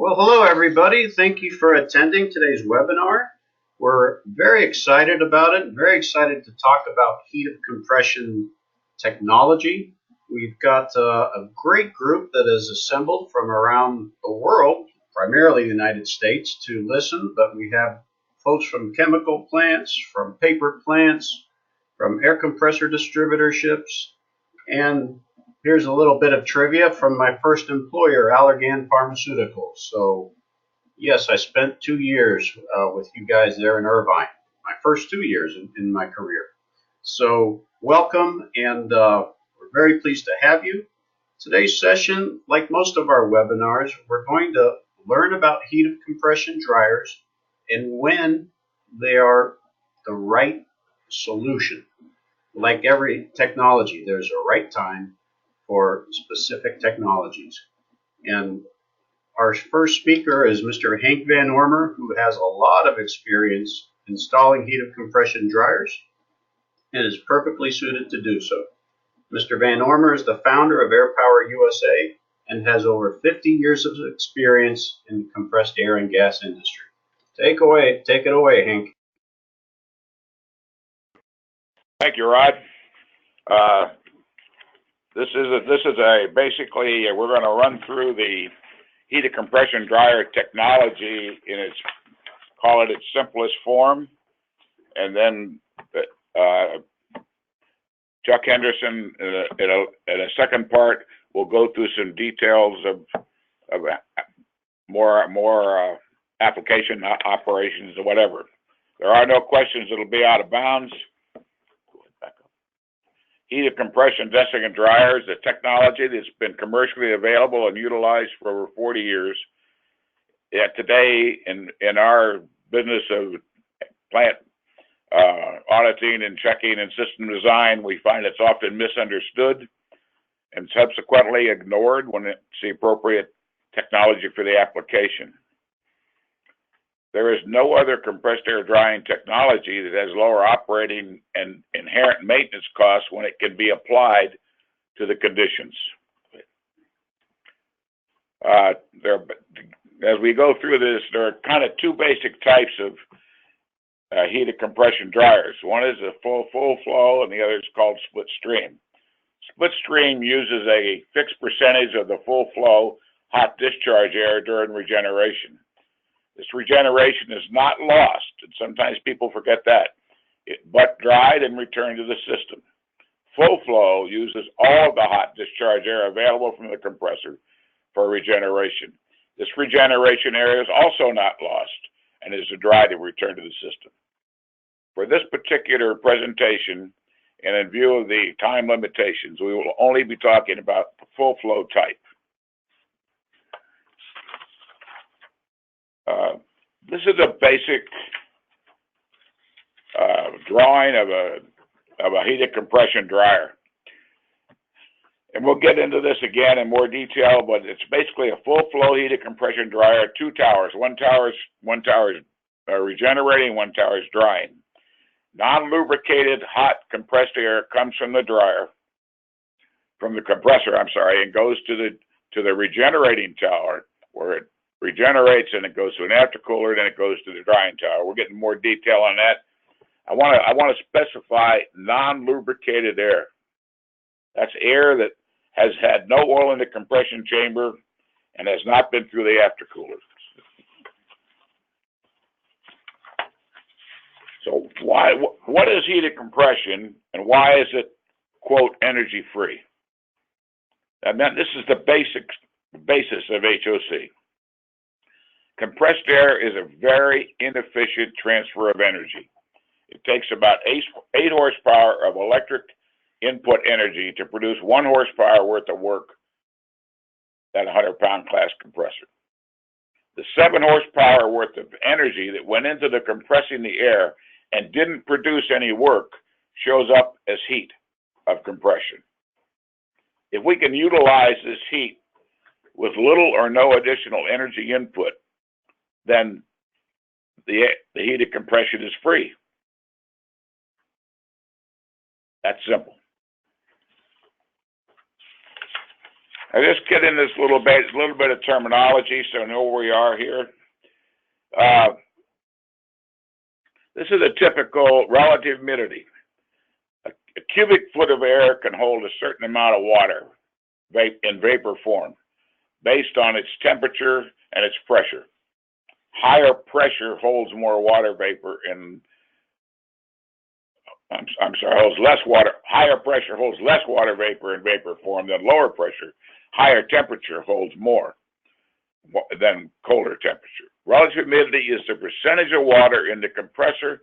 Well, hello everybody. Thank you for attending today's webinar. We're very excited about it, very excited to talk about heat of compression technology. We've got a great group that is assembled from around the world, primarily the United States, to listen, but we have folks from chemical plants, from paper plants, from air compressor distributorships, and here's a little bit of trivia from my first employer, Allergan Pharmaceuticals. So, yes, I spent 2 years with you guys there in Irvine, my first 2 years in my career. So, welcome, and we're very pleased to have you. Today's session, like most of our webinars, we're going to learn about heat of compression dryers and when they are the right solution. Like every technology, there's a right time for specific technologies. And our first speaker is Mr. Hank Van Ormer, who has a lot of experience installing heat of compression dryers and is perfectly suited to do so. Mr. Van Ormer is the founder of Air Power USA and has over 50 years of experience in the compressed air and gas industry. Take it away, Hank. Thank you, Rod. This is basically we're going to run through the heat of compression dryer technology in its simplest form, and then Chuck Henderson in a second part will go through some details of more application operations or whatever. There are no questions that'll be out of bounds. Heat of compression desiccant dryers, a technology that's been commercially available and utilized for over 40 years. Yet today, in our business of plant auditing and checking and system design, we find it's often misunderstood and subsequently ignored when it's the appropriate technology for the application. There is no other compressed air drying technology that has lower operating and inherent maintenance costs when it can be applied to the conditions. As we go through this, there are kind of two basic types of heat of compression dryers. One is a full flow, and the other is called split stream. Split stream uses a fixed percentage of the full flow hot discharge air during regeneration. This regeneration is not lost, and sometimes people forget that, but dried and returned to the system. Full flow uses all of the hot discharge air available from the compressor for regeneration. This regeneration air is also not lost and is dried and returned to the system. For this particular presentation, and in view of the time limitations, we will only be talking about the full flow type. This is a basic drawing of a heat of compression dryer. And we'll get into this again in more detail, but it's basically a full flow heat of compression dryer, two towers. One tower is regenerating, one tower is drying. Non-lubricated hot compressed air comes from the compressor, and goes to the regenerating tower where it regenerates, and it goes to an aftercooler, then it goes to the drying tower. We're getting more detail on that. I want to specify non-lubricated air. That's air that has had no oil in the compression chamber and has not been through the aftercooler. So what is heat of compression, and why is it, quote, energy free? And then this is the basis of HOC. Compressed air is a very inefficient transfer of energy. It takes about 8 horsepower of electric input energy to produce 1 horsepower worth of work at a 100-pound class compressor. The 7 horsepower worth of energy that went into the compressing the air and didn't produce any work shows up as heat of compression. If we can utilize this heat with little or no additional energy input, then the heat of compression is free. That's simple. I just get in this little bit of terminology so I know where we are here. This is a typical relative humidity. A cubic foot of air can hold a certain amount of water in vapor form based on its temperature and its pressure. Higher pressure holds more water vapor holds less water. Higher pressure holds less water vapor in vapor form than lower pressure. Higher temperature holds more than colder temperature. Relative humidity is the percentage of water in the compressor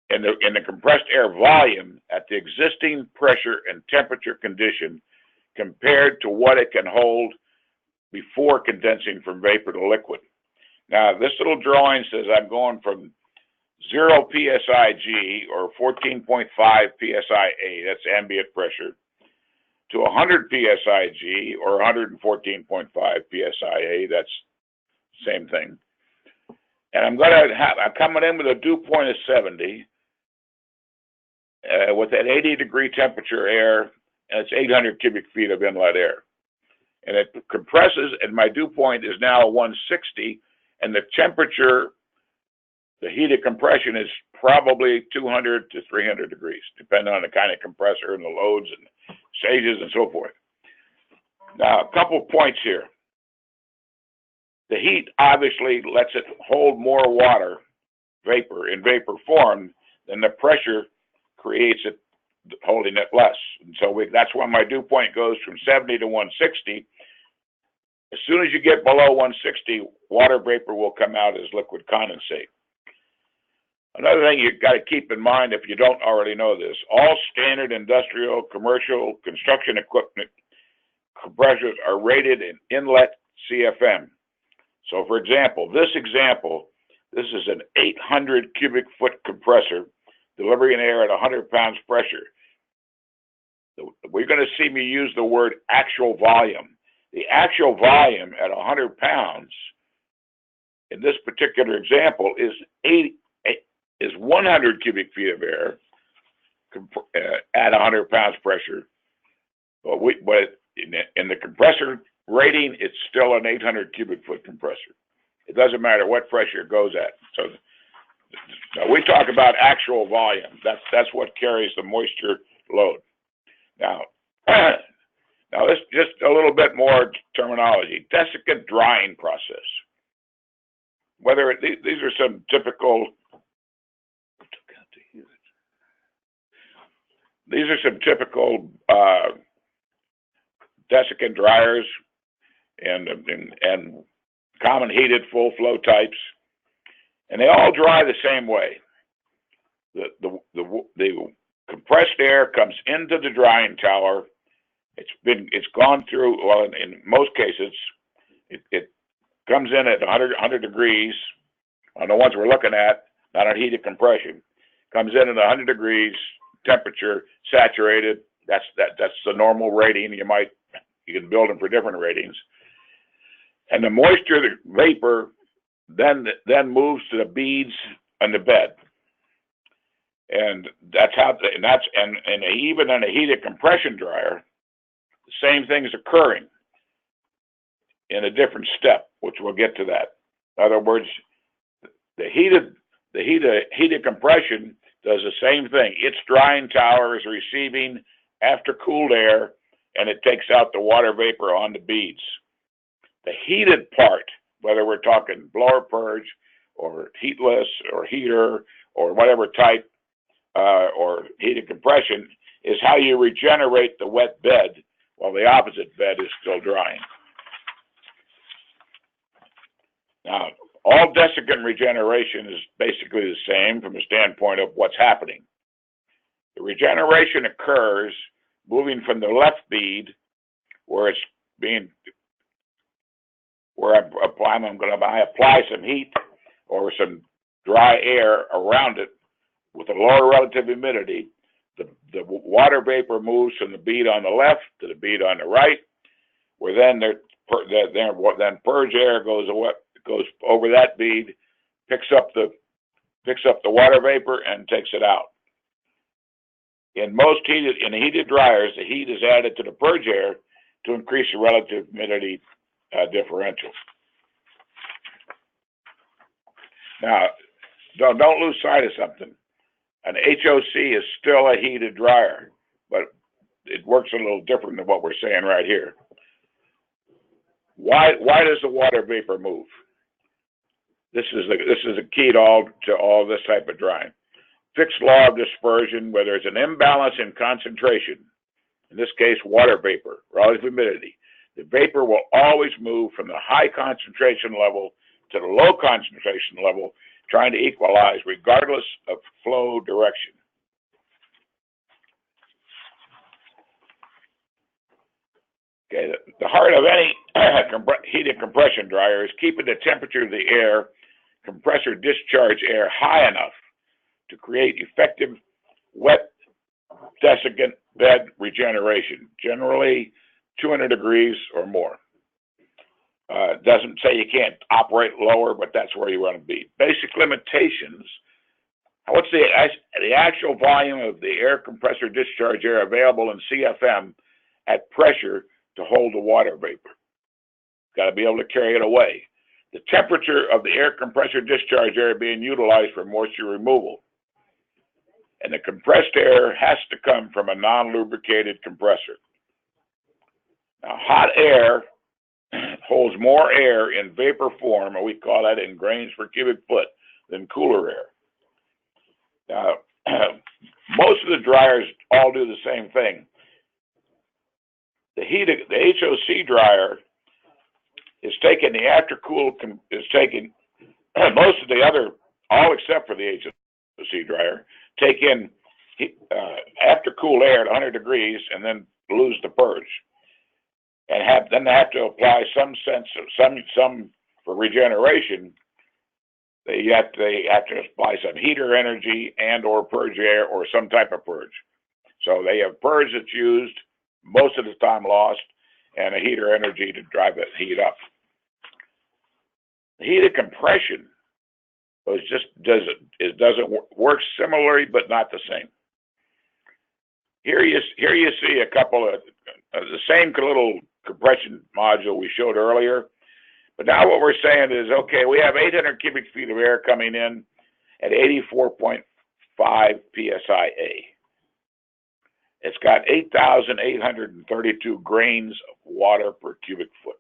in the compressed air volume at the existing pressure and temperature condition compared to what it can hold before condensing from vapor to liquid. Now, this little drawing says I'm going from 0 psig or 14.5 psia, that's ambient pressure, to 100 psig or 114.5 psia, that's the same thing. And I'm coming in with a dew point of 70 with that 80-degree temperature air, and it's 800 cubic feet of inlet air. And it compresses, and my dew point is now 160, and the temperature, the heat of compression is probably 200 to 300 degrees, depending on the kind of compressor and the loads and stages and so forth. Now, a couple points here. The heat obviously lets it hold more water vapor in vapor form than the pressure creates it holding it less. And so that's why my dew point goes from 70 to 160. As soon as you get below 160, water vapor will come out as liquid condensate. Another thing you've got to keep in mind, if you don't already know this, all standard industrial, commercial, construction equipment compressors are rated in inlet CFM. So for example, this is an 800 cubic foot compressor delivering air at 100 pounds pressure. We're going to see me use the word actual volume. The actual volume at 100 pounds in this particular example is 100 cubic feet of air at 100 pounds pressure. But in the compressor rating, it's still an 800 cubic foot compressor. It doesn't matter what pressure it goes at. So now we talk about actual volume. That's what carries the moisture load. Now, this just a little bit more terminology. Desiccant drying process. These are some typical. These are some typical desiccant dryers and common heated full flow types, and they all dry the same way. The compressed air comes into the drying tower. It's gone through. Well, in most cases, it comes in at 100 degrees. On the ones we're looking at, not on heated compression, comes in at 100 degrees temperature, saturated. That's the normal rating. You can build them for different ratings. And the moisture, the vapor, then moves to the beads and the bed. And that's how, and even in a heated compression dryer, the same thing is occurring in a different step, which we'll get to that. In other words, the heated compression does the same thing. Its drying tower is receiving after cooled air, and it takes out the water vapor on the beads. The heated part, whether we're talking blower purge or heatless or heater or whatever type or heated compression, is how you regenerate the wet bed while the opposite bed is still drying. Now, all desiccant regeneration is basically the same from the standpoint of what's happening. The regeneration occurs moving from the left bead, where I apply some heat or some dry air around it with a lower relative humidity. The water vapor moves from the bead on the left to the bead on the right, where then purge air goes over that bead, picks up the water vapor and takes it out. In heated dryers, the heat is added to the purge air, to increase the relative humidity differential. Now, don't lose sight of something. An HOC is still a heated dryer, but it works a little different than what we're saying right here. Why does the water vapor move? This is a key to all this type of drying. Fixed law of dispersion, where there's an imbalance in concentration, in this case water vapor, relative humidity, the vapor will always move from the high concentration level to the low concentration level, trying to equalize regardless of flow direction. Okay, the heart of any heated compression dryer is keeping the temperature of the air, compressor discharge air, high enough to create effective wet desiccant bed regeneration, generally 200 degrees or more. Doesn't say you can't operate lower, but that's where you want to be. Basic limitations. What's the actual volume of the air compressor discharge air available in CFM at pressure to hold the water vapor? Got to be able to carry it away. The temperature of the air compressor discharge air being utilized for moisture removal. And the compressed air has to come from a non-lubricated compressor. Now, hot air holds more air in vapor form, and we call that in grains per cubic foot, than cooler air. Now, most of the dryers all do the same thing. The HOC dryer is taking the after-cool, most of the other, all except for the HOC dryer, take in after-cool air at 100 degrees and then lose the purge. And then they have to apply some for regeneration. They have to apply some heater energy and or purge air or some type of purge. So they have purge that's used, most of the time lost, and a heater energy to drive that heat up. The heated compression doesn't work similarly, but not the same. Here you see a couple of the same little compression module we showed earlier, but now what we're saying is, okay, we have 800 cubic feet of air coming in at 84.5 psi. It's got 8,832 grains of water per cubic foot.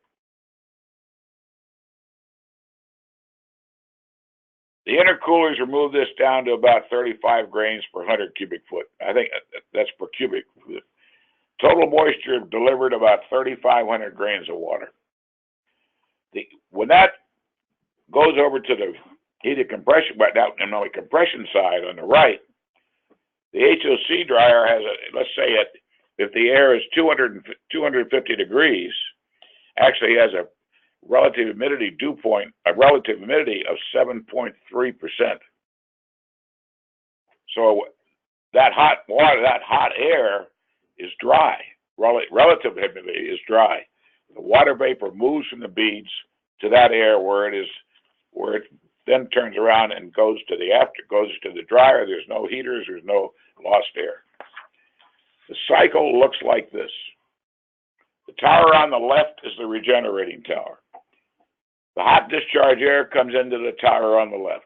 The intercoolers remove this down to about 35 grains per 100 cubic foot. I think that's per cubic foot. Total moisture delivered about 3,500 grains of water. When that goes over to the heated compression, but now on the compression side on the right, the HOC dryer has let's say if the air is 250 degrees, actually has a relative humidity dew point, a relative humidity of 7.3%. So that hot water, that hot air is dry. Relative humidity is dry. The water vapor moves from the beads to that air where it then turns around and goes to the dryer. There's no heaters, there's no lost air. The cycle looks like this. The tower on the left is the regenerating tower. The hot discharge air comes into the tower on the left.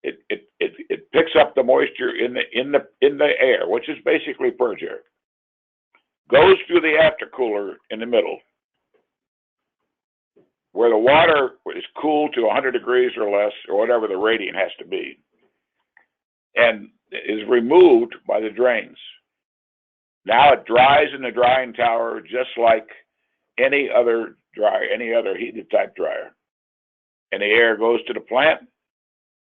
It picks up the moisture in the air, which is basically purge air. Goes through the aftercooler in the middle, where the water is cooled to 100 degrees or less, or whatever the radiant has to be, and is removed by the drains. Now it dries in the drying tower just like any other heated type dryer. And the air goes to the plant,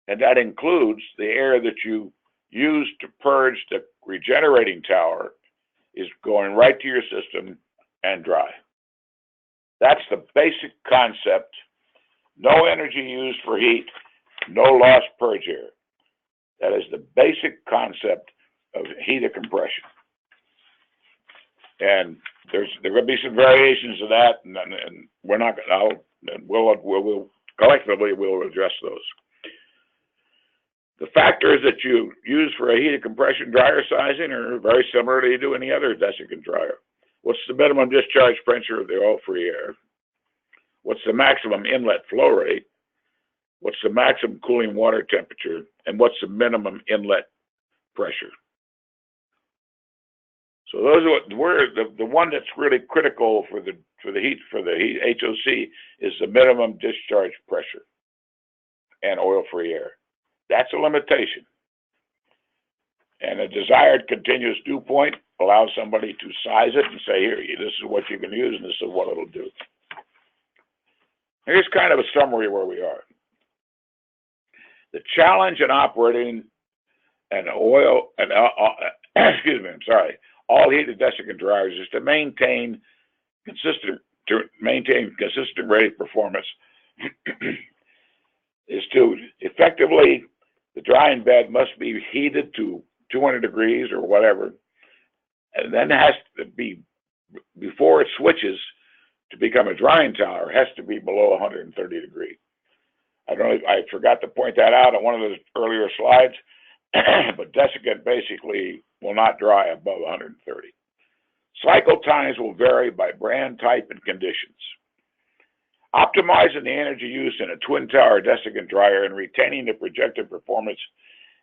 and that includes the air that you use to purge the regenerating tower is going right to your system and dry. That's the basic concept. No energy used for heat, no lost purge air. That is the basic concept of heated compression. And there will be some variations of that, and we're not going to. We'll collectively we'll address those. The factors that you use for a heated compression dryer sizing are very similar to you do any other desiccant dryer. What's the minimum discharge pressure of the oil-free air? What's the maximum inlet flow rate? What's the maximum cooling water temperature? And what's the minimum inlet pressure? So those are where the one that's really critical for the heat HOC is the minimum discharge pressure and oil-free air. That's a limitation. And a desired continuous dew point allows somebody to size it and say, here, this is what you can use and this is what it'll do. Here's kind of a summary where we are. The challenge in operating an oil, excuse me, I'm sorry, all heated desiccant dryers is to maintain consistent rated performance is to effectively, the drying bed must be heated to 200 degrees or whatever, and then has to be, before it switches to become a drying tower, has to be below 130 degrees. I forgot to point that out on one of those earlier slides, but desiccant basically will not dry above 130. Cycle times will vary by brand type and conditions. Optimizing the energy use in a twin tower desiccant dryer and retaining the projected performance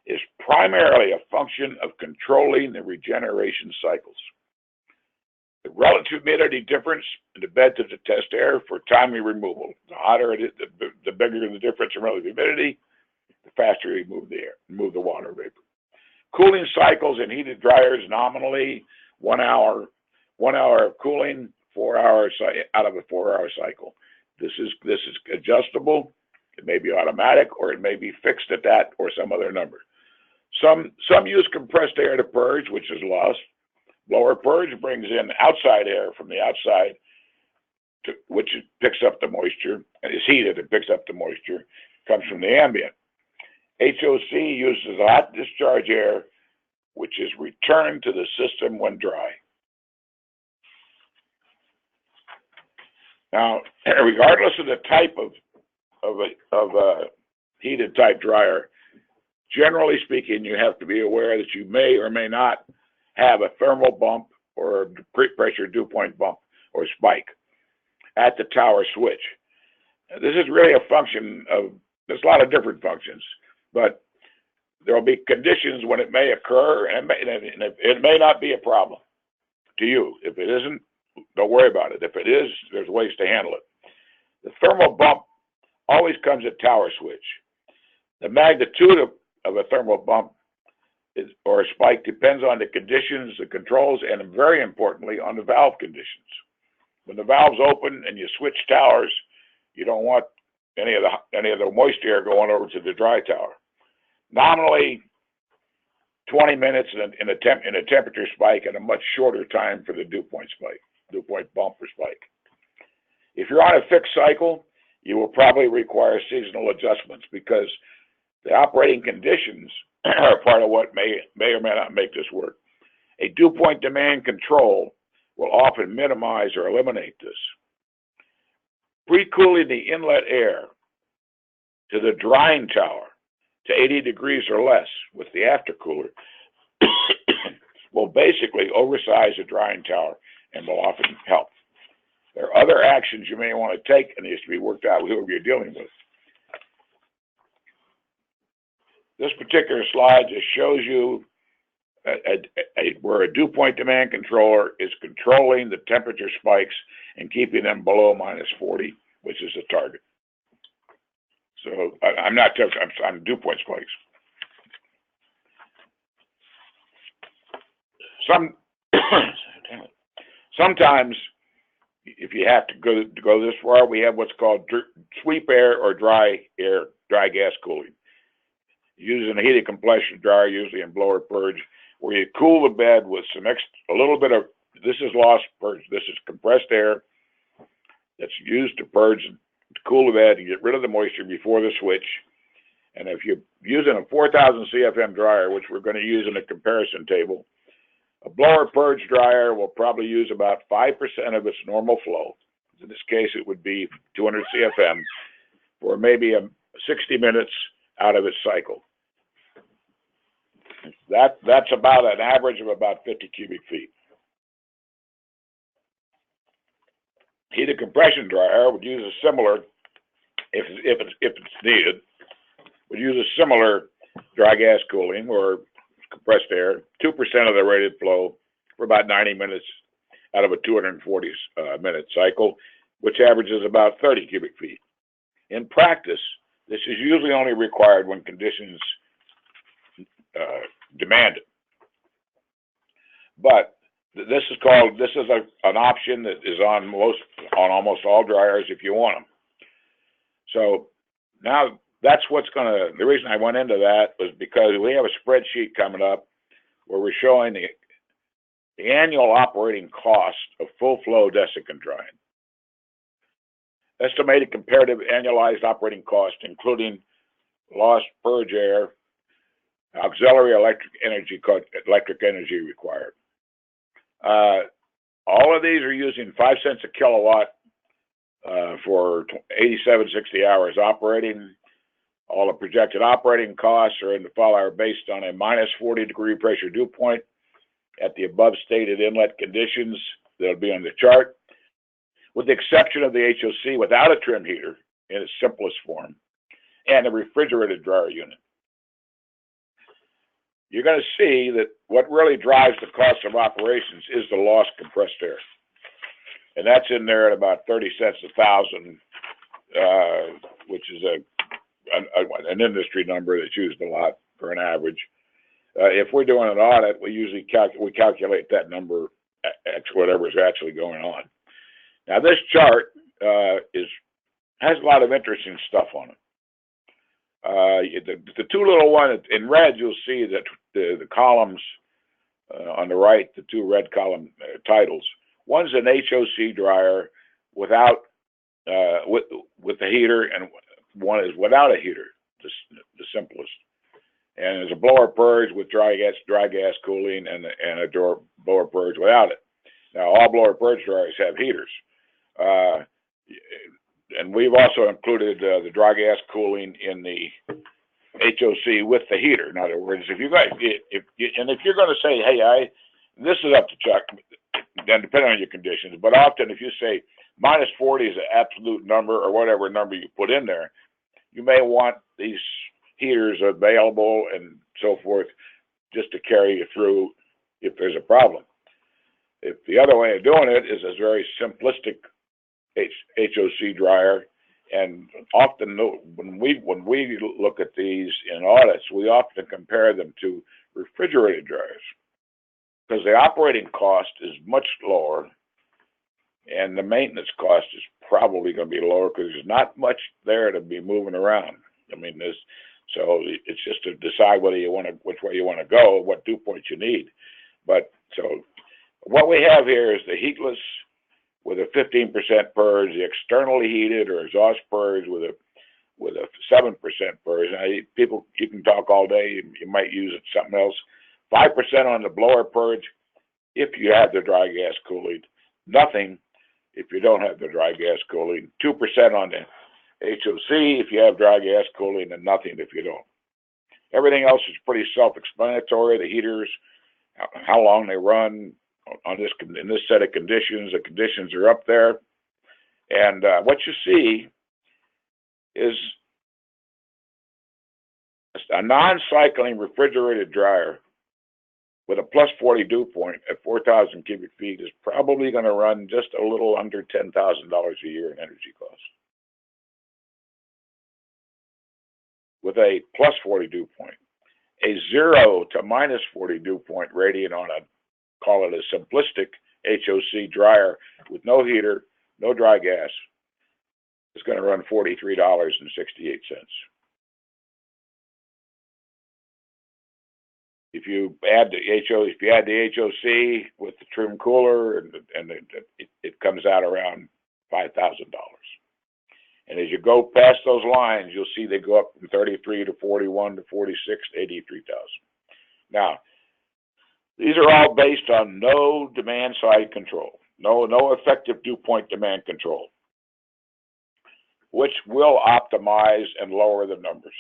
is primarily a function of controlling the regeneration cycles. The relative humidity difference in the bed to the test air for timely removal. The hotter it is, the bigger the difference in relative humidity, the faster you move the water vapor. Cooling cycles in heated dryers nominally 1 hour of cooling, 4 hours out of a 4-hour cycle. This is adjustable. It may be automatic or it may be fixed at that or some other number. Some use compressed air to purge, which is lost. Blower purge brings in outside air from the outside, which picks up the moisture, and is heated and picks up the moisture, comes from the ambient. HOC uses hot discharge air, which is returned to the system when dry. Now, regardless of the type of a heated type dryer, generally speaking, you have to be aware that you may or may not have a thermal bump or a pressure dew point bump or spike at the tower switch. This is really a function of, there's a lot of different functions, but there will be conditions when it may occur, and it may not be a problem to you. If it isn't, don't worry about it. If it is, there's ways to handle it. The thermal bump always comes at tower switch. The magnitude of a thermal bump or a spike depends on the conditions, the controls, and very importantly, on the valve conditions. When the valve's open and you switch towers, you don't want any of the moist air going over to the dry tower. Nominally, 20 minutes in a temperature spike and a much shorter time for the dew point bump or spike. If you're on a fixed cycle, you will probably require seasonal adjustments because the operating conditions are part of what may or may not make this work. A dew point demand control will often minimize or eliminate this. Pre-cooling the inlet air to the drying tower to 80 degrees or less with the aftercooler will basically oversize the drying tower and will often help. There are other actions you may want to take, and it needs to be worked out with whoever you're dealing with. This particular slide just shows you where a dew point demand controller is controlling the temperature spikes and keeping them below -40, which is the target. So I'm not touching, I'm dew point spikes. Sometimes, if you have to go this far, we have what's called sweep air or dry gas cooling. Using a heated compression dryer, usually in blower purge, where you cool the bed with a little bit of, this is lost purge, this is compressed air that's used to purge, to cool the bed and get rid of the moisture before the switch. And if you're using a 4,000 CFM dryer, which we're going to use in the comparison table, a blower purge dryer will probably use about 5% of its normal flow. In this case, it would be 200 CFM for maybe 60 minutes out of its cycle. That's about an average of about 50 cubic feet. heated compression dryer would use a similar, if it's needed, would use a similar dry gas cooling or compressed air, 2% of the rated flow for about 90 minutes out of a 240 minute cycle, which averages about 30 cubic feet. In practice, this is usually only required when conditions demand it. But this is an option that is on almost all dryers if you want them. So now that's the reason I went into that was because we have a spreadsheet coming up where we're showing the annual operating cost of full flow desiccant drying. Estimated comparative annualized operating cost, including lost purge air, auxiliary electric energy required. All of these are using 5 cents a kilowatt for 87, 60 hours operating. All the projected operating costs are based on a minus 40 degree pressure dew point at the above stated inlet conditions that'll be on the chart, with the exception of the HOC without a trim heater in its simplest form and a refrigerated dryer unit. You're going to see that what really drives the cost of operations is the lost compressed air. And that's in there at about 30 cents a thousand, which is an industry number that's used a lot for an average. If we're doing an audit, we usually calculate that number at whatever's actually going on. Now this chart has a lot of interesting stuff on it. The two little ones in red, you'll see that the columns on the right, the two red column titles. One's an HOC dryer without with the heater, and one is without a heater, the simplest. And there's a blower purge with dry gas cooling, and a blower purge without it. Now all blower purge dryers have heaters. And we've also included the dry gas cooling in the HOC with the heater. In other words, if you're going to say, hey, this is up to Chuck, then depending on your conditions, but often if you say minus 40 is an absolute number or whatever number you put in there, you may want these heaters available and so forth just to carry you through if there's a problem. If the other way of doing it is a very simplistic HOC dryer, and often when we look at these in audits, we often compare them to refrigerated dryers because the operating cost is much lower and the maintenance cost is probably going to be lower because there's not much there to be moving around. I mean, so it's just to decide which way you want to go, what dew points you need. But so what we have here is the heatless with a 15% purge, the externally heated or exhaust purge with a 7% purge. Now, you can talk all day. You might use it something else. 5% on the blower purge if you have the dry gas cooling. Nothing if you don't have the dry gas cooling. 2% on the HOC if you have dry gas cooling, and nothing if you don't. Everything else is pretty self-explanatory. The heaters, how long they run on in this set of conditions. The conditions are up there, and what you see is a non-cycling refrigerated dryer with a plus 40 dew point at 4,000 cubic feet is probably going to run just a little under $10,000 a year in energy costs. With a plus 40 dew point, a 0 to minus 40 dew point rating on call it a simplistic HOC dryer with no heater, no dry gas, is going to run $43.68. If you add the HOC with the trim cooler, and it comes out around $5,000. And as you go past those lines, you'll see they go up from 33 to 41 to 46 to 83,000. Now, these are all based on no demand side control, no effective dew point demand control, which will optimize and lower the numbers.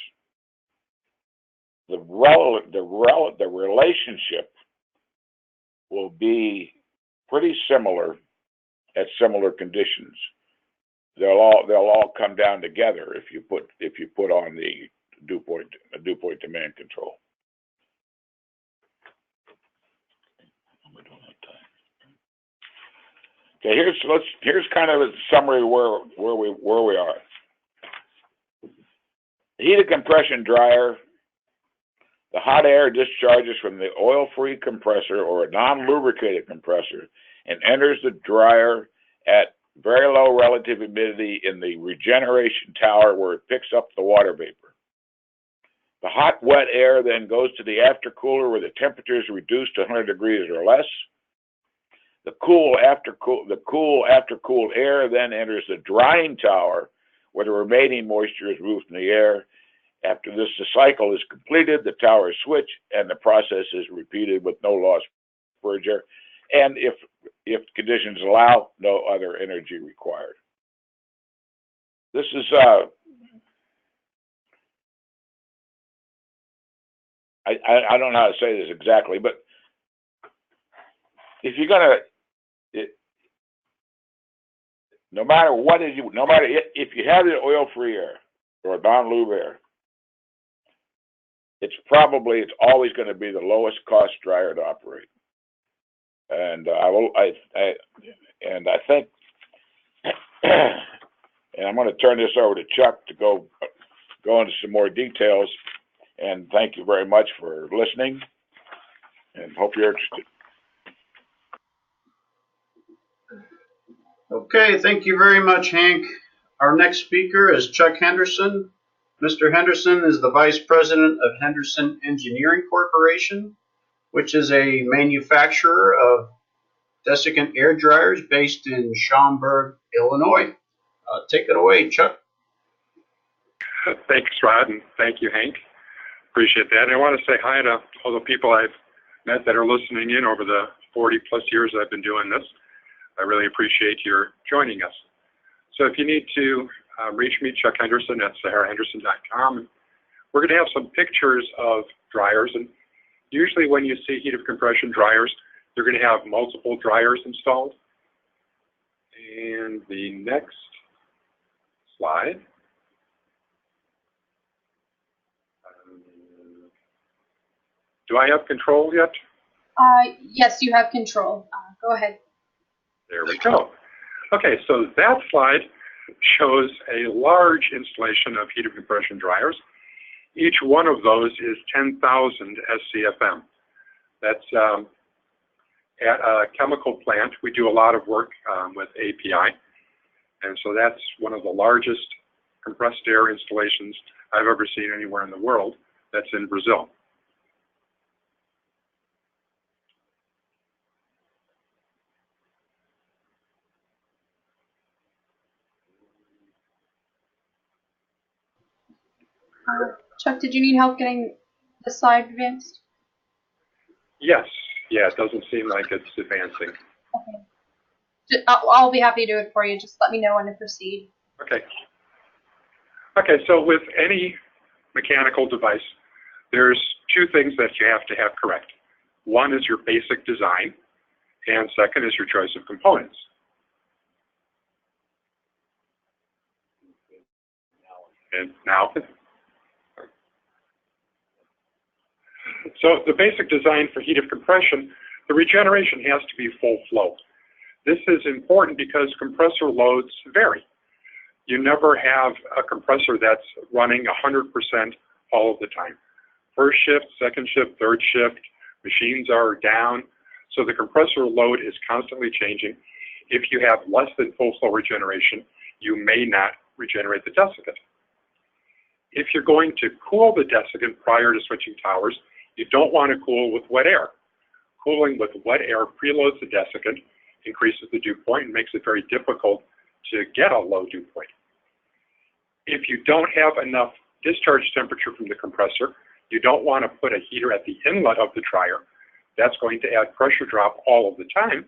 The relationship will be pretty similar at similar conditions. They'll all come down together if you put on the Dewpoint demand control. Okay, here's kind of a summary where we are. The heated compression dryer, the hot air discharges from the oil-free compressor or a non-lubricated compressor and enters the dryer at very low relative humidity in the regeneration tower where it picks up the water vapor. The hot, wet air then goes to the aftercooler where the temperature is reduced to 100 degrees or less. The cool after-cooled air then enters the drying tower where the remaining moisture is removed from the air. After this cycle is completed, the tower is switched and the process is repeated with no loss of purge air. And if conditions allow, no other energy required. This is I don't know how to say this exactly, but if you're gonna no matter if you have the oil-free air or non-lube air, it's always going to be the lowest cost dryer to operate. And I think, and I'm going to turn this over to Chuck to go into some more details. And thank you very much for listening, and hope you're interested. Okay, thank you very much, Hank. Our next speaker is Chuck Henderson. Mr. Henderson is the Vice President of Henderson Engineering Corporation, which is a manufacturer of desiccant air dryers based in Schaumburg, Illinois. Take it away, Chuck. Thanks, Rod, and thank you, Hank. Appreciate that. And I want to say hi to all the people I've met that are listening in over the 40-plus years I've been doing this. I really appreciate your joining us. So if you need to reach me, Chuck Henderson at SaharaHenderson.com. We're going to have some pictures of dryers, and usually when you see heat of compression dryers, you're going to have multiple dryers installed. And the next slide. Do I have control yet? Yes, you have control. Go ahead. There we go. Okay, so that slide shows a large installation of heat of compression dryers. Each one of those is 10,000 SCFM. That's at a chemical plant. We do a lot of work with API, and so that's one of the largest compressed air installations I've ever seen anywhere in the world. That's in Brazil. Chuck, did you need help getting the slide advanced? Yes. Yeah, it doesn't seem like it's advancing. Okay. I'll be happy to do it for you. Just let me know when to proceed. Okay. Okay, so with any mechanical device, there's two things that you have to have correct. One is your basic design, and second is your choice of components. And now, so the basic design for heat of compression, the regeneration has to be full flow. This is important because compressor loads vary. You never have a compressor that's running 100% all of the time. First shift, second shift, third shift, machines are down, so the compressor load is constantly changing. If you have less than full flow regeneration, you may not regenerate the desiccant. If you're going to cool the desiccant prior to switching towers, you don't want to cool with wet air. Cooling with wet air preloads the desiccant, increases the dew point, and makes it very difficult to get a low dew point. If you don't have enough discharge temperature from the compressor, you don't want to put a heater at the inlet of the dryer. That's going to add pressure drop all of the time,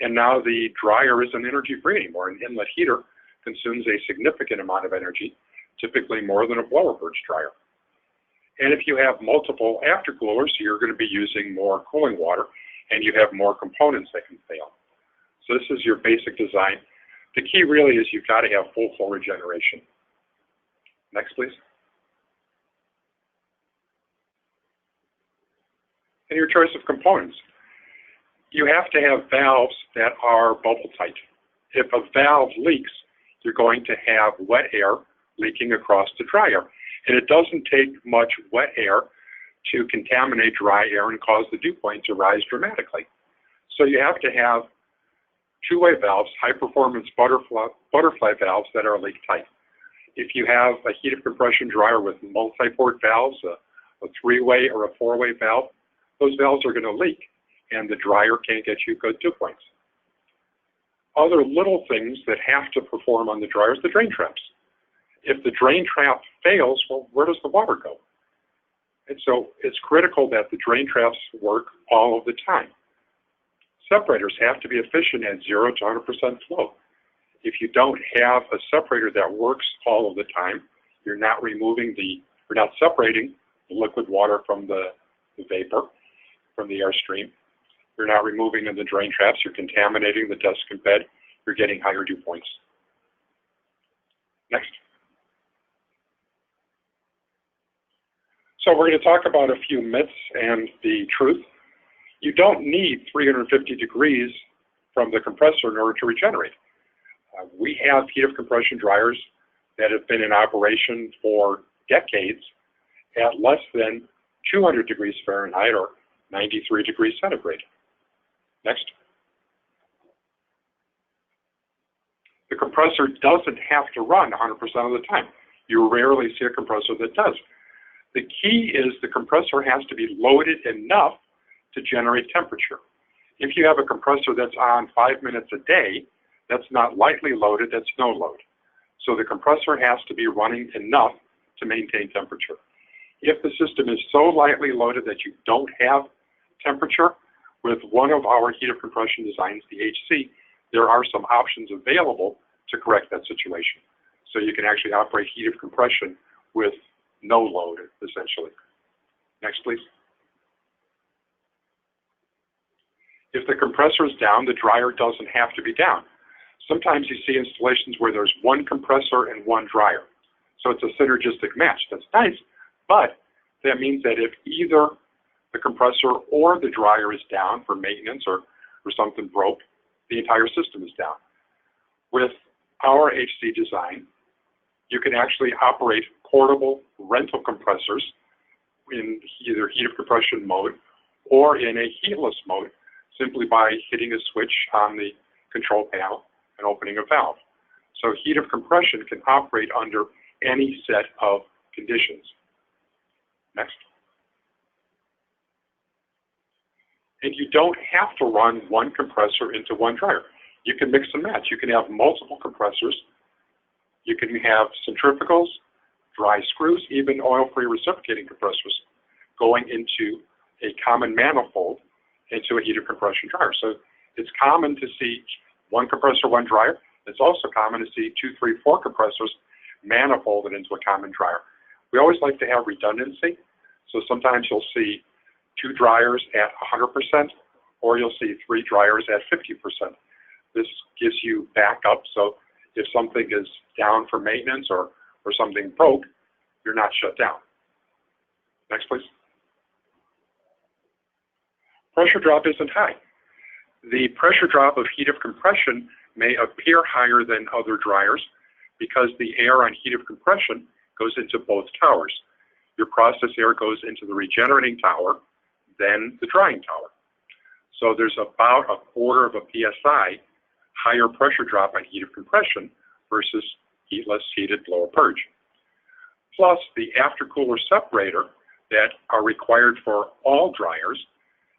and now the dryer isn't energy free anymore. An inlet heater consumes a significant amount of energy, typically more than a blower birch dryer. And if you have multiple aftercoolers, you're going to be using more cooling water, and you have more components that can fail. So this is your basic design. The key really is you've got to have full flow regeneration. Next, please. And your choice of components. You have to have valves that are bubble tight. If a valve leaks, you're going to have wet air leaking across to dry air. And it doesn't take much wet air to contaminate dry air and cause the dew point to rise dramatically. So you have to have two-way valves, high-performance butterfly valves that are leak tight. If you have a heat of compression dryer with multi-port valves, a three-way or a four-way valve, those valves are going to leak, and the dryer can't get you good dew points. Other little things that have to perform on the dryer is the drain traps. If the drain trap fails, well, where does the water go? And so it's critical that the drain traps work all of the time. Separators have to be efficient at 0 to 100% flow. If you don't have a separator that works all of the time, you're not separating the liquid water from the vapor, from the airstream. You're not removing the drain traps. You're contaminating the desiccant bed. You're getting higher dew points. Next. So we're going to talk about a few myths and the truth. You don't need 350 degrees from the compressor in order to regenerate. We have heat of compression dryers that have been in operation for decades at less than 200 degrees Fahrenheit or 93 degrees centigrade. Next. The compressor doesn't have to run 100% of the time. You rarely see a compressor that does. The key is the compressor has to be loaded enough to generate temperature. If you have a compressor that's on 5 minutes a day, that's not lightly loaded, that's no load. So the compressor has to be running enough to maintain temperature. If the system is so lightly loaded that you don't have temperature, with one of our heat of compression designs, the HC, there are some options available to correct that situation. So you can actually operate heat of compression with no load, essentially. Next, please. If the compressor is down, the dryer doesn't have to be down. Sometimes you see installations where there's one compressor and one dryer. So it's a synergistic match. That's nice, but that means that if either the compressor or the dryer is down for maintenance or something broke, the entire system is down. With our HC design, you can actually operate portable rental compressors in either heat of compression mode or in a heatless mode simply by hitting a switch on the control panel and opening a valve. So heat of compression can operate under any set of conditions. Next. And you don't have to run one compressor into one dryer. You can mix and match. You can have multiple compressors. You can have centrifugals, dry screws, even oil-free reciprocating compressors going into a common manifold into a heat of compression dryer. So it's common to see one compressor, one dryer. It's also common to see 2, 3, 4 compressors manifolded into a common dryer. We always like to have redundancy. So sometimes you'll see 2 dryers at 100%, or you'll see 3 dryers at 50%. This gives you backup, so if something is down for maintenance or something broke, you're not shut down. Next, please. Pressure drop isn't high. The pressure drop of heat of compression may appear higher than other dryers because the air on heat of compression goes into both towers. Your process air goes into the regenerating tower, then the drying tower. So there's about 1/4 of a PSI higher pressure drop on heat of compression versus heatless heated blower purge. Plus the aftercooler separator that are required for all dryers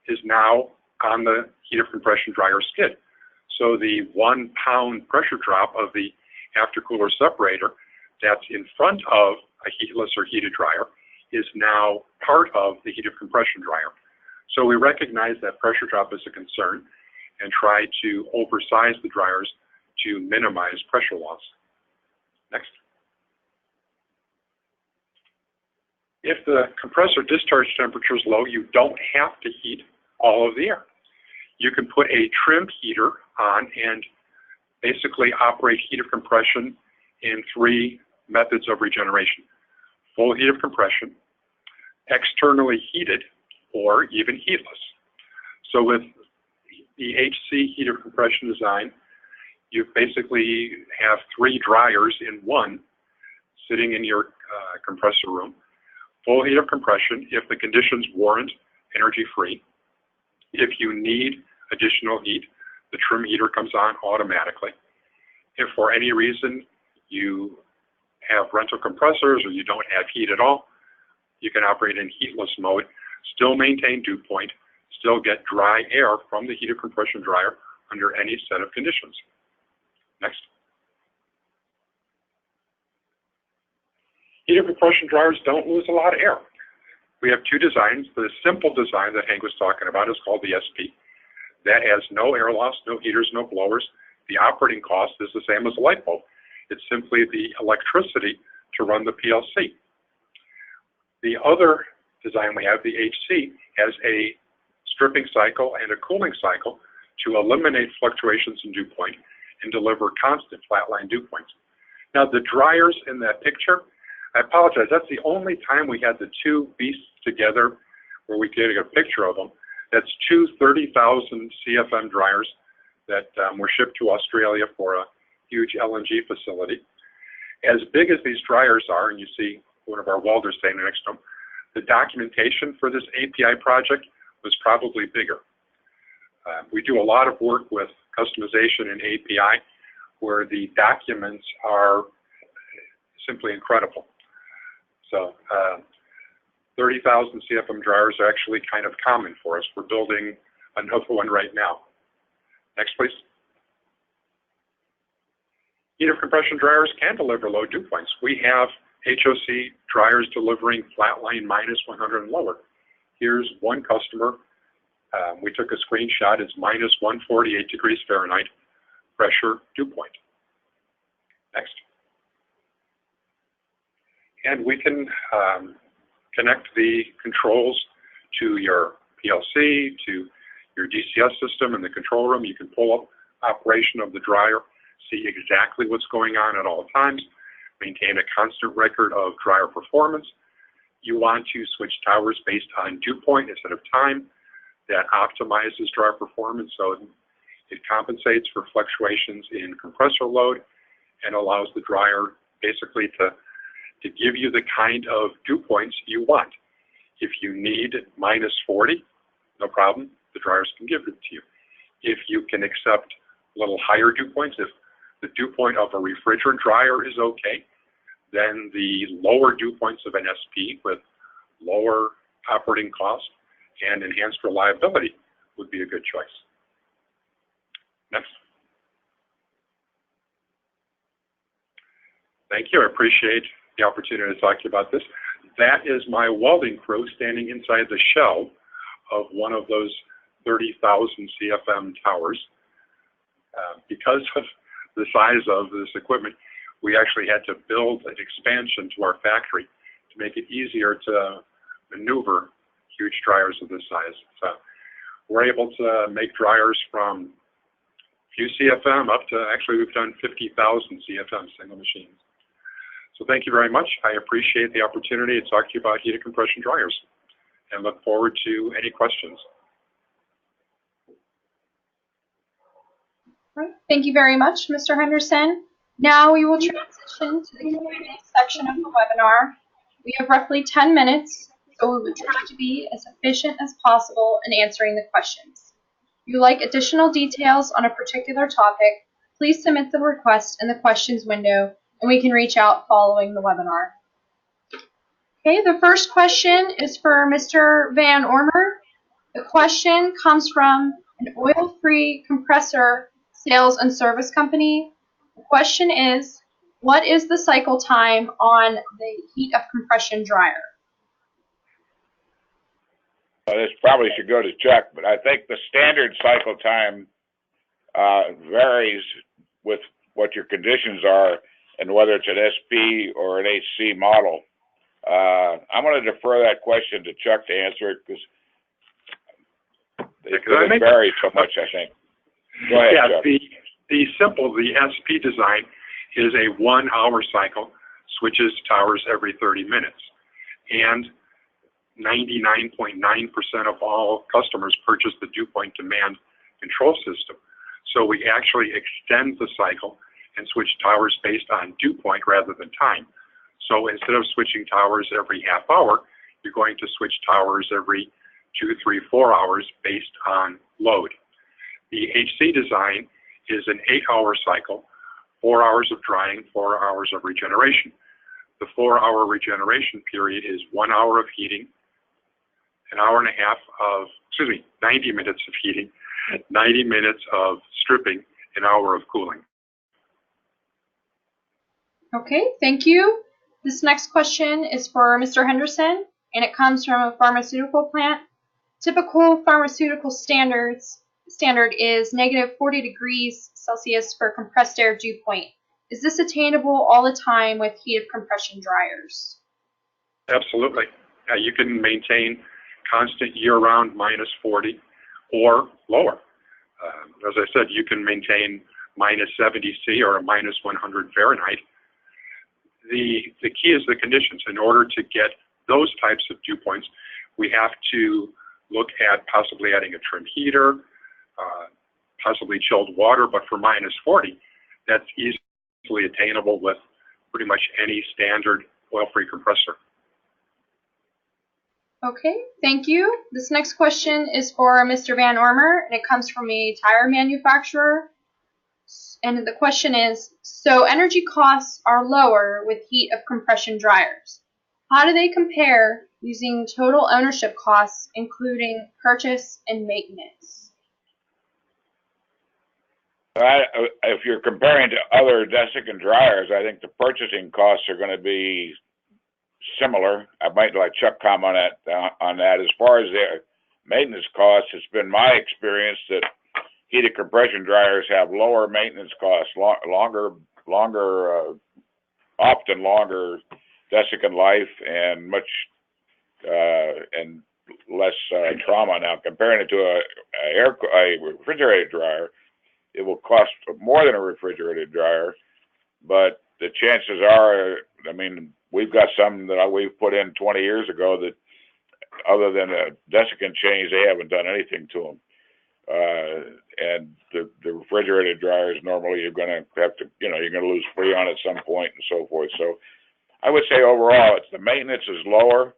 is now on the heat of compression dryer skid. So the 1 pound pressure drop of the aftercooler separator that's in front of a heatless or heated dryer is now part of the heat of compression dryer. So we recognize that pressure drop is a concern and try to oversize the dryers to minimize pressure loss. Next. If the compressor discharge temperature is low, you don't have to heat all of the air. You can put a trim heater on and basically operate heat of compression in 3 methods of regeneration. Full heat of compression, externally heated, or even heatless. So with the HC heat of compression design, you basically have 3 dryers in one sitting in your compressor room. Full heat of compression if the conditions warrant energy-free. If you need additional heat, the trim heater comes on automatically. If for any reason you have rental compressors or you don't have heat at all, you can operate in heatless mode, still maintain dew point, still get dry air from the heat of compression dryer under any set of conditions. Next. Heat of compression dryers don't lose a lot of air. We have 2 designs. The simple design that Hank was talking about is called the SP. That has no air loss, no heaters, no blowers. The operating cost is the same as a light bulb. It's simply the electricity to run the PLC. The other design we have, the HC, has a stripping cycle and a cooling cycle to eliminate fluctuations in dew point and deliver constant flatline dew points. Now the dryers in that picture, I apologize, that's the only time we had the 2 beasts together where we get a picture of them. That's 2 30,000 CFM dryers that were shipped to Australia for a huge LNG facility. As big as these dryers are, and you see one of our welders standing next to them, the documentation for this API project was probably bigger. We do a lot of work with customization in API where the documents are simply incredible. So 30,000 CFM dryers are actually kind of common for us. We're building another one right now. Next, please. Heat of compression dryers can deliver low dew points. We have HOC dryers delivering flatline -100 and lower. Here's one customer. We took a screenshot. It's -148 degrees Fahrenheit pressure dew point. Next. And we can connect the controls to your PLC, to your DCS system in the control room. You can pull up operation of the dryer, see exactly what's going on at all times, maintain a constant record of dryer performance. You want to switch towers based on dew point instead of time. That optimizes dryer performance, so it compensates for fluctuations in compressor load and allows the dryer basically to give you the kind of dew points you want. If you need -40, no problem, the dryers can give it to you. If you can accept a little higher dew points, if the dew point of a refrigerant dryer is okay, then the lower dew points of an SP with lower operating cost and enhanced reliability would be a good choice. Next. Thank you. I appreciate the opportunity to talk to you about this. That is my welding crew standing inside the shell of one of those 30,000 CFM towers. Because of the size of this equipment, we actually had to build an expansion to our factory to make it easier to maneuver huge dryers of this size. So we're able to make dryers from a few CFM up to, actually we've done 50,000 CFM single machines. So thank you very much. I appreciate the opportunity to talk to you about heat of compression dryers and look forward to any questions. All right. Thank you very much, Mr. Henderson. Now we will transition to the Q&A section of the webinar. We have roughly 10 minutes, so we will try to be as efficient as possible in answering the questions. If you like additional details on a particular topic, please submit the request in the questions window, and we can reach out following the webinar. Okay, the first question is for Mr. Van Ormer. The question comes from an oil-free compressor sales and service company. The question is, what is the cycle time on the heat of compression dryer? This probably should go to Chuck, but I think the standard cycle time varies with what your conditions are and whether it's an SP or an HC model. I'm going to defer that question to Chuck to answer it because It varies so much, I think. Go ahead, yeah, Chuck. the SP design is a 1 hour cycle, switches towers every 30 minutes. And 99.9% of all customers purchase the Dewpoint demand control system. So we actually extend the cycle and switch towers based on dew point rather than time. So instead of switching towers every half hour, you're going to switch towers every 2, 3, 4 hours based on load. The HC design is an 8-hour cycle, 4 hours of drying, 4 hours of regeneration. The 4-hour regeneration period is 1 hour of heating, an hour and a half of, 90 minutes of heating, 90 minutes of stripping, an hour of cooling. Okay, thank you. This next question is for Mr. Henderson, and it comes from a pharmaceutical plant. Typical pharmaceutical standard is negative 40 degrees Celsius for compressed air dew point. Is this attainable all the time with heat of compression dryers? Absolutely. You can maintain constant year-round minus 40 or lower. As I said, you can maintain minus 70 C or a minus 100 Fahrenheit. The key is the conditions. In order to get those types of dew points, we have to look at possibly adding a trim heater, possibly chilled water, but for minus 40, that's easily attainable with pretty much any standard oil-free compressor. Okay, thank you. This next question is for Mr. Van Ormer, and it comes from a tire manufacturer. And the question is, so energy costs are lower with heat of compression dryers. How do they compare using total ownership costs, including purchase and maintenance? If you're comparing to other desiccant dryers, I think the purchasing costs are going to be similar. I might let Chuck comment on that. As far as the maintenance costs, it's been my experience that heated compression dryers have lower maintenance costs, often longer desiccant life, and much and less trauma. Now, comparing it to a refrigerated dryer, it will cost more than a refrigerated dryer, but the chances are, I mean, we've got some that we've put in 20 years ago that, other than a desiccant change, they haven't done anything to them. And the refrigerated dryers, normally you're going to have to, you're going to lose freon at some point and so forth. So I would say overall, the maintenance is lower,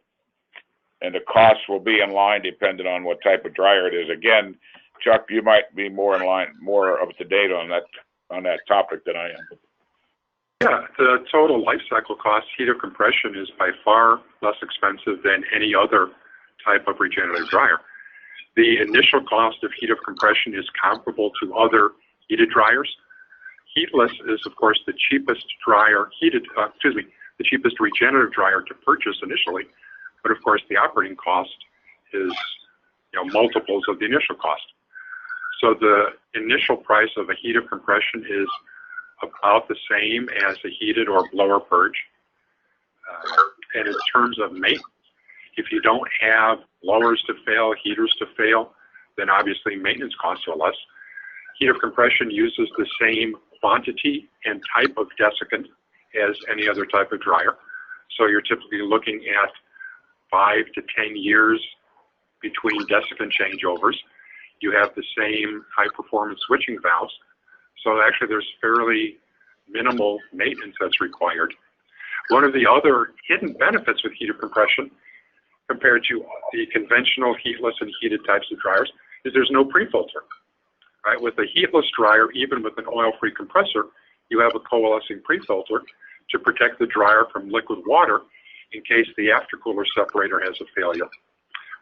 and the costs will be in line depending on what type of dryer it is. Again, Chuck, you might be more in line, more up to date on that topic than I am. Yeah, the total life cycle cost, heat of compression, is by far less expensive than any other type of regenerative dryer. The initial cost of heat of compression is comparable to other heated dryers. Heatless is, of course, the cheapest dryer, the cheapest regenerative dryer to purchase initially, but of course the operating cost is multiples of the initial cost. So the initial price of a heat of compression is about the same as a heated or blower purge. And in terms of maintenance, if you don't have blowers to fail, heaters to fail, then obviously maintenance costs are less. Heat of compression uses the same quantity and type of desiccant as any other type of dryer. So you're typically looking at 5 to 10 years between desiccant changeovers. You have the same high-performance switching valves. So actually there's fairly minimal maintenance that's required. One of the other hidden benefits with heat of compression compared to the conventional heatless and heated types of dryers is there's no pre-filter. Right? With a heatless dryer, even with an oil-free compressor, you have a coalescing pre-filter to protect the dryer from liquid water in case the aftercooler separator has a failure.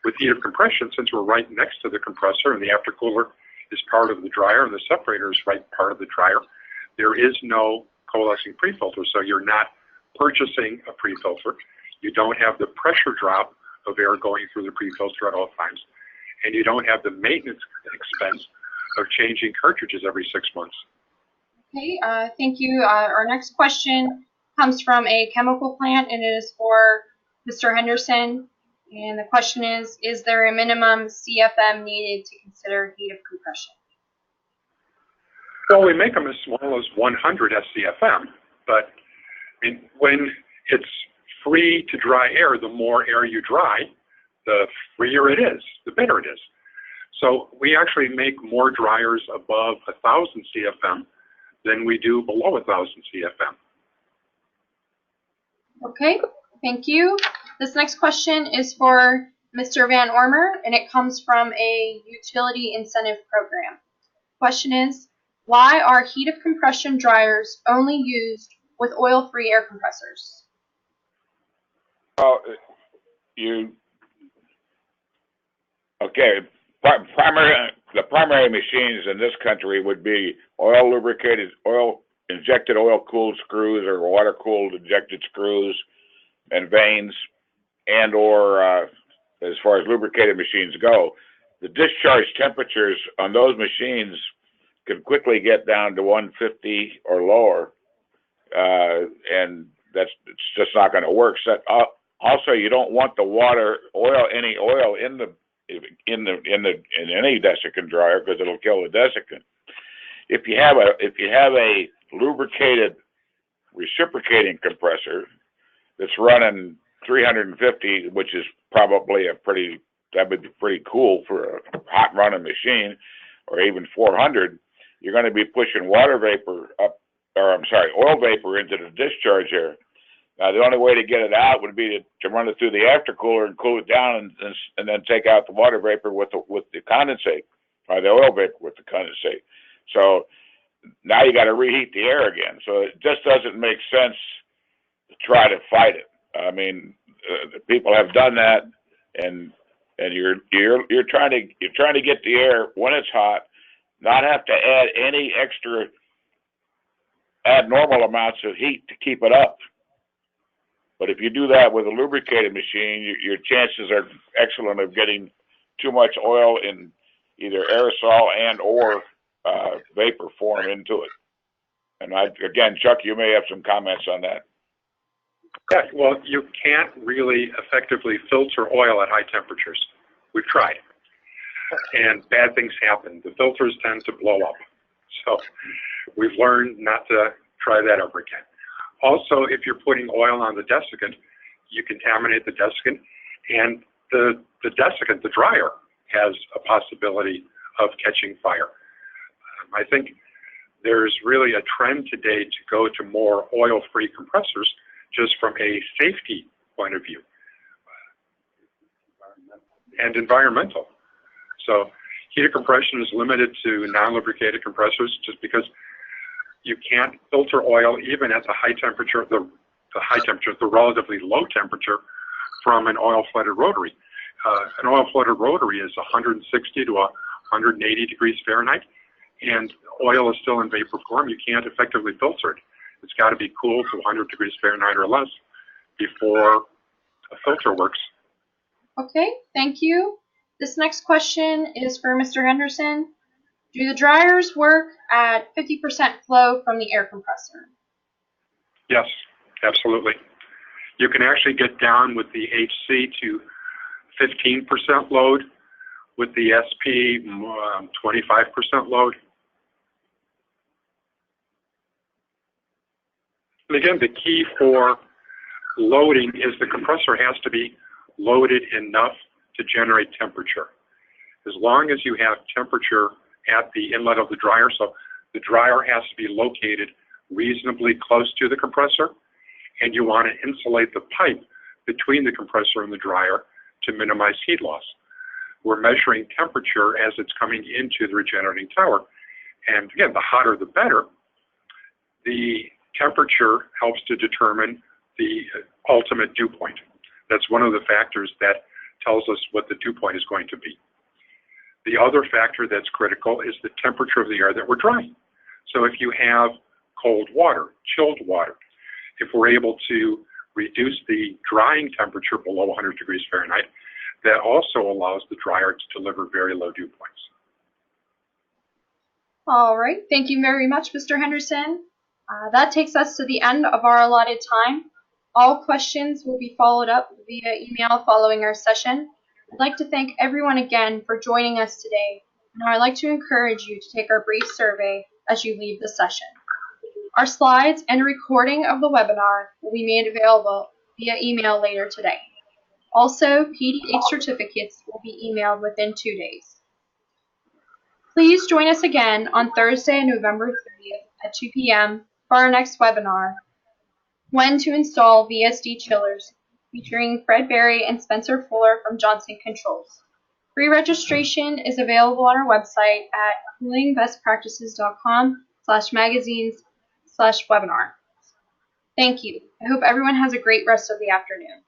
With heat of compression, since we're right next to the compressor and the aftercooler is part of the dryer and the separator is right part of the dryer, there is no coalescing pre-filter, so you're not purchasing a pre-filter. You don't have the pressure drop of air going through the pre-filter at all times, and you don't have the maintenance expense of changing cartridges every 6 months. Okay, thank you. Our next question comes from a chemical plant, and it is for Mr. Henderson. And the question is there a minimum CFM needed to consider heat of compression? Well, we make them as small as 100 SCFM, but when it's free to dry air, the more air you dry, the freer it is, the better it is. So we actually make more dryers above 1,000 CFM than we do below 1,000 CFM. Okay, thank you. This next question is for Mr. Van Ormer, and it comes from a utility incentive program. Question is, why are heat of compression dryers only used with oil-free air compressors? Well, the primary machines in this country would be oil lubricated, injected oil cooled screws or water cooled injected screws and vanes, and or as far as lubricated machines go, the discharge temperatures on those machines can quickly get down to 150 or lower, and it's just not going to work. So, also, you don't want any oil in any desiccant dryer because it'll kill the desiccant. If you have a lubricated reciprocating compressor that's running 350, which is probably that would be pretty cool for a hot running machine, or even 400, you're going to be pushing oil vapor into the discharge air. Now, the only way to get it out would be to run it through the aftercooler and cool it down, and then take out the water vapor with the condensate, or the oil vapor with the condensate. So now you got to reheat the air again. So it just doesn't make sense to try to fight it. I mean, people have done that, and you're trying to get the air when it's hot, not have to add any extra abnormal amounts of heat to keep it up. But if you do that with a lubricated machine, your chances are excellent of getting too much oil in either aerosol and or vapor form into it. And again, Chuck, you may have some comments on that. Yeah, well, you can't really effectively filter oil at high temperatures. We've tried, and bad things happen. The filters tend to blow up. So we've learned not to try that ever again. Also, if you're putting oil on the desiccant, you contaminate the desiccant, and the desiccant, the dryer, has a possibility of catching fire. I think there's really a trend today to go to more oil-free compressors just from a safety point of view and environmental. So heat of compression is limited to non-lubricated compressors just because you can't filter oil even at the high temperature, the relatively low temperature from an oil-flooded rotary. An oil-flooded rotary is 160 to 180 degrees Fahrenheit, and oil is still in vapor form. You can't effectively filter it. It's got to be cooled to 100 degrees Fahrenheit or less before a filter works. Okay, thank you. This next question is for Mr. Henderson. Do the dryers work at 50% flow from the air compressor? Yes, absolutely. You can actually get down with the HC to 15% load, with the SP 25% load. And again, the key for loading is the compressor has to be loaded enough to generate temperature. As long as you have temperature at the inlet of the dryer, so the dryer has to be located reasonably close to the compressor, and you want to insulate the pipe between the compressor and the dryer to minimize heat loss. We're measuring temperature as it's coming into the regenerating tower, and again, the hotter the better. The temperature helps to determine the ultimate dew point. That's one of the factors that tells us what the dew point is going to be. The other factor that's critical is the temperature of the air that we're drying. So if you have cold water, chilled water, if we're able to reduce the drying temperature below 100 degrees Fahrenheit, that also allows the dryer to deliver very low dew points. All right, thank you very much, Mr. Henderson. That takes us to the end of our allotted time. All questions will be followed up via email following our session. I'd like to thank everyone again for joining us today. Now I'd like to encourage you to take our brief survey as you leave the session. Our slides and a recording of the webinar will be made available via email later today. Also, PDH certificates will be emailed within 2 days. Please join us again on Thursday, November 30th at 2 p.m. for our next webinar, When to Install VSD Chillers, featuring Fred Berry and Spencer Fuller from Johnson Controls. Pre-registration is available on our website at coolingbestpractices.com/magazines/webinar. Thank you. I hope everyone has a great rest of the afternoon.